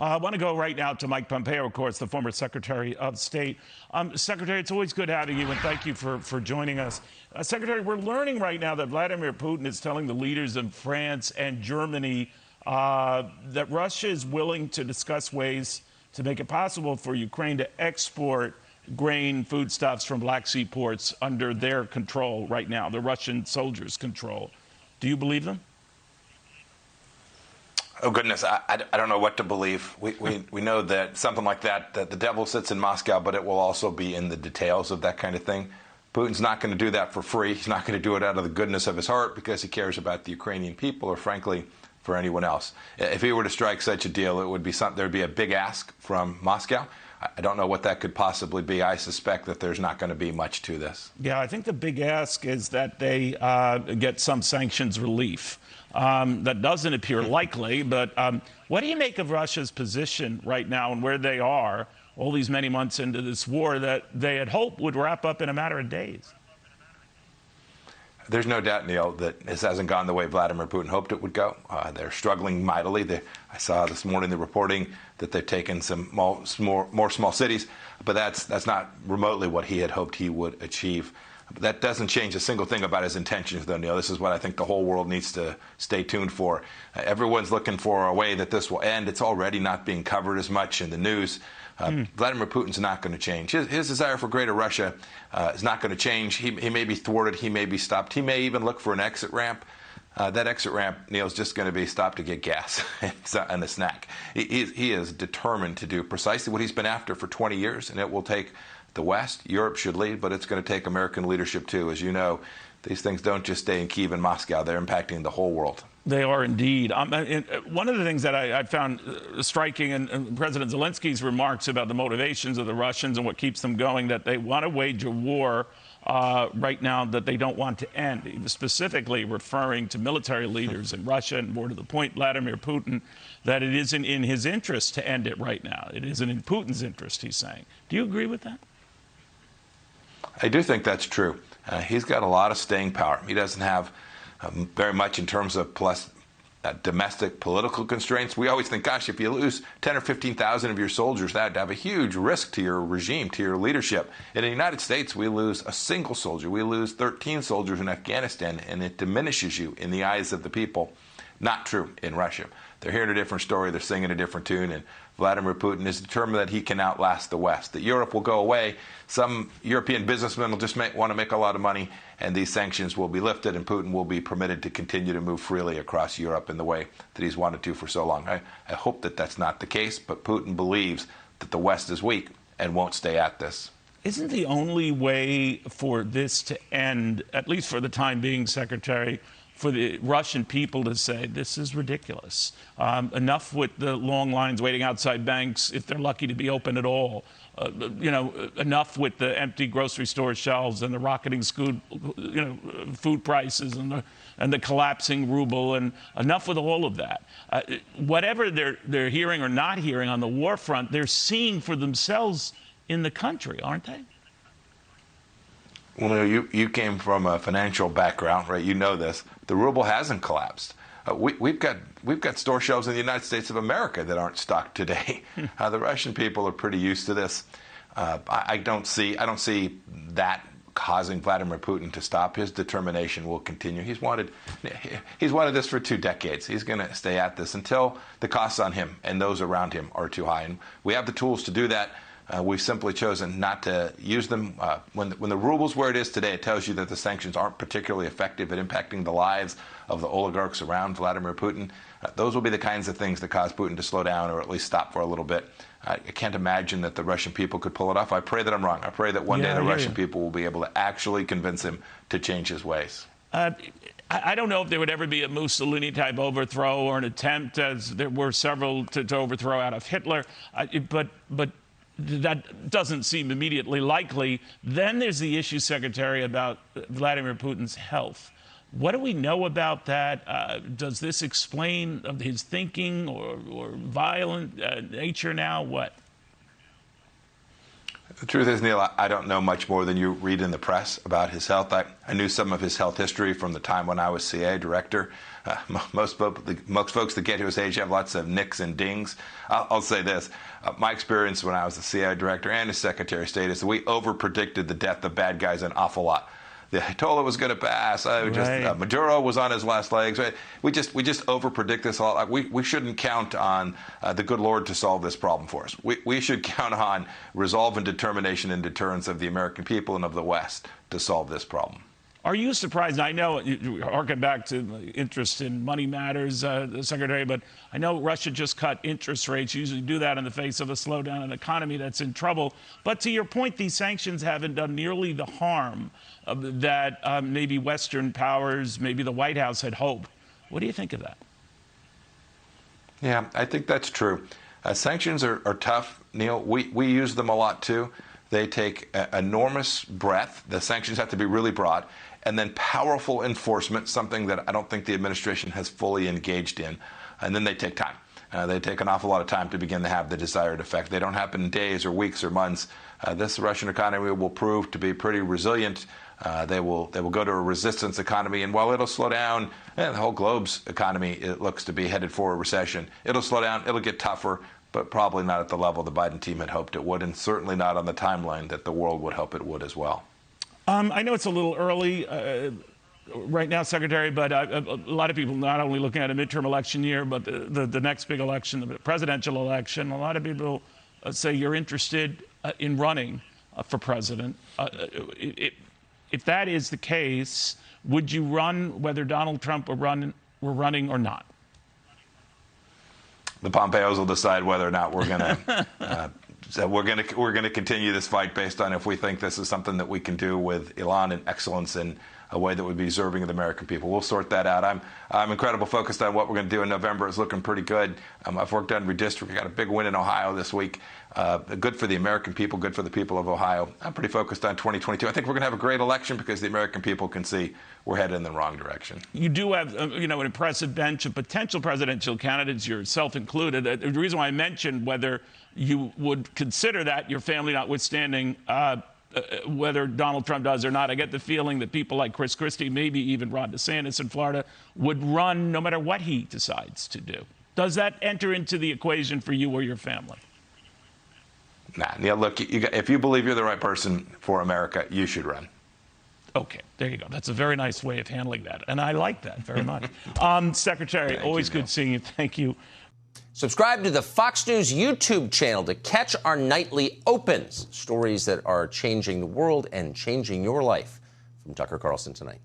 I want to go right now to Mike Pompeo, of course, the former Secretary of State. Secretary, it's always good having you, and thank you for joining us. Secretary, we're learning right now that Vladimir Putin is telling the leaders in France and Germany that Russia is willing to discuss ways to make it possible for Ukraine to export grain, foodstuffs from Black Sea ports under their control right now, the Russian soldiers' control. Do you believe them? Oh, goodness, I don't know what to believe. We know that something like that the devil sits in Moscow, but it will also be in the details of that kind of thing. Putin's not going to do that for free. He's not going to do it out of the goodness of his heart because he cares about the Ukrainian people or, frankly, for anyone else. If he were to strike such a deal, it would be there'd be a big ask from Moscow. I don't know what that could possibly be. I suspect that there's not going to be much to this. Yeah, I think the big ask is that they get some sanctions relief. That doesn't appear likely, but what do you make of Russia's position right now and where they are all these many months into this war that they had hoped would wrap up in a matter of days? There's no doubt, Neil, that this hasn't gone the way Vladimir Putin hoped it would go. They're struggling mightily. I saw this morning the reporting that they've taken some more small cities, but that's not remotely what he had hoped he would achieve. But that doesn't change a single thing about his intentions, though, Neil. This is what I think the whole world needs to stay tuned for. Everyone's looking for a way that this will end. It's already not being covered as much in the news. Vladimir Putin's not going to change. His desire for greater Russia is not going to change. He may be thwarted. He may be stopped. He may even look for an exit ramp. That exit ramp, Neil, is just going to be stopped to get gas and a snack. He is determined to do precisely what he's been after for 20 years, and it will take the West. Europe should lead, but it's going to take American leadership, too. As you know, these things don't just stay in Kyiv and Moscow. They're impacting the whole world. They are indeed. One of the things that I found striking in President Zelensky's remarks about the motivations of the Russians and what keeps them going, that they want to wage a war right now that they don't want to end. He was specifically referring to military leaders in Russia and, more to the point, Vladimir Putin, that it isn't in his interest to end it right now. It isn't in Putin's interest, he's saying. Do you agree with that? I do think that's true. He's got a lot of staying power. He doesn't have very much in terms of domestic political constraints. We always think, gosh, if you lose 10 or 15,000 of your soldiers, that would have a huge risk to your regime, to your leadership. In the United States, we lose a single soldier. We lose 13 soldiers in Afghanistan, and it diminishes you in the eyes of the people. Not true in Russia. They're hearing a different story. They're singing a different tune. And Vladimir Putin is determined that he can outlast the West, that Europe will go away. Some European businessmen will just want to make a lot of money, and these sanctions will be lifted, and Putin will be permitted to continue to move freely across Europe in the way that he's wanted to for so long. I hope that that's not the case, but Putin believes that the West is weak and won't stay at this. Isn't the only way for this to end, at least for the time being, Secretary, for the Russian people to say, this is ridiculous. Enough with the long lines waiting outside banks, if they're lucky to be open at all. Enough with the empty grocery store shelves and the rocketing food prices and the collapsing ruble, and enough with all of that. Whatever they're hearing or not hearing on the war front, they're seeing for themselves in the country, aren't they? Well, you came from a financial background, right? You know this. The ruble hasn't collapsed. We've got store shelves in the United States of America that aren't stocked today. The Russian people are pretty used to this. I don't see that causing Vladimir Putin to stop. His determination will continue. He's wanted this for 2 decades. He's going to stay at this until the costs on him and those around him are too high. And we have the tools to do that. We've simply chosen not to use them. When the ruble's where it is today, it tells you that the sanctions aren't particularly effective at impacting the lives of the oligarchs around Vladimir Putin. Those will be the kinds of things that cause Putin to slow down or at least stop for a little bit. I can't imagine that the Russian people could pull it off. I pray that I'm wrong. I pray that one day the Russian people will be able to actually convince him to change his ways. I don't know if there would ever be a Mussolini-type overthrow or an attempt, as there were several to overthrow out of Hitler, but that doesn't seem immediately likely. Then there's the issue, Secretary, about Vladimir Putin's health. What do we know about that? Does this explain his thinking or violent nature now? What? The truth is, Neil, I don't know much more than you read in the press about his health. I knew some of his health history from the time when I was CIA director. Most folks that get to his age have lots of nicks and dings. I'll say this. My experience when I was the CIA director and as Secretary of State is that we over-predicted the death of bad guys an awful lot. The Ayatollah was going to pass. Maduro was on his last legs. Right? We just over-predict this a lot. We shouldn't count on the good Lord to solve this problem for us. We should count on resolve and determination and deterrence of the American people and of the West to solve this problem. Are you surprised? I know you harken back to the interest in money matters, Secretary, but I know Russia just cut interest rates. You usually do that in the face of a slowdown in an economy that's in trouble. But to your point, these sanctions haven't done nearly the harm that maybe Western powers, maybe the White House had hoped. What do you think of that? Yeah, I think that's true. Sanctions are tough, Neil. We use them a lot, too. They take enormous breadth. The sanctions have to be really broad. And then powerful enforcement, something that I don't think the administration has fully engaged in. And then they take time. They take an awful lot of time to begin to have the desired effect. They don't happen in days or weeks or months. This Russian economy will prove to be pretty resilient. They will go to a resistance economy. And while it'll slow down, the whole globe's economy, it looks to be headed for a recession. It'll slow down. It'll get tougher, but probably not at the level the Biden team had hoped it would, and certainly not on the timeline that the world would hope it would as well. I know it's a little early right now, Secretary, but a lot of people not only looking at a midterm election year, but the next big election, the presidential election, a lot of people say you're interested in running for president. If that is the case, would you run whether Donald Trump were running or not? The Pompeos will decide whether or not we're going to we're going to continue this fight based on if we think this is something that we can do with elan and excellence in a way that would be deserving of the American people. We'll sort that out. I'm incredibly focused on what we're going to do in November. It's looking pretty good. I've worked on redistricting. Got a big win in Ohio this week. Good for the American people, good for the people of Ohio. I'm pretty focused on 2022. I think we're going to have a great election because the American people can see we're headed in the wrong direction. You do have, an impressive bench of potential presidential candidates, yourself included. The reason why I mentioned whether you would consider that, your family notwithstanding, whether Donald Trump does or not, I get the feeling that people like Chris Christie, maybe even Ron DeSantis in Florida, would run no matter what he decides to do. Does that enter into the equation for you or your family? Nah, Neil, look, if you believe you're the right person for America, you should run. Okay, there you go. That's a very nice way of handling that, and I like that very much. Secretary, always good seeing you. Thank you. Subscribe to the Fox News YouTube channel to catch our nightly opens, stories that are changing the world and changing your life. From Tucker Carlson tonight.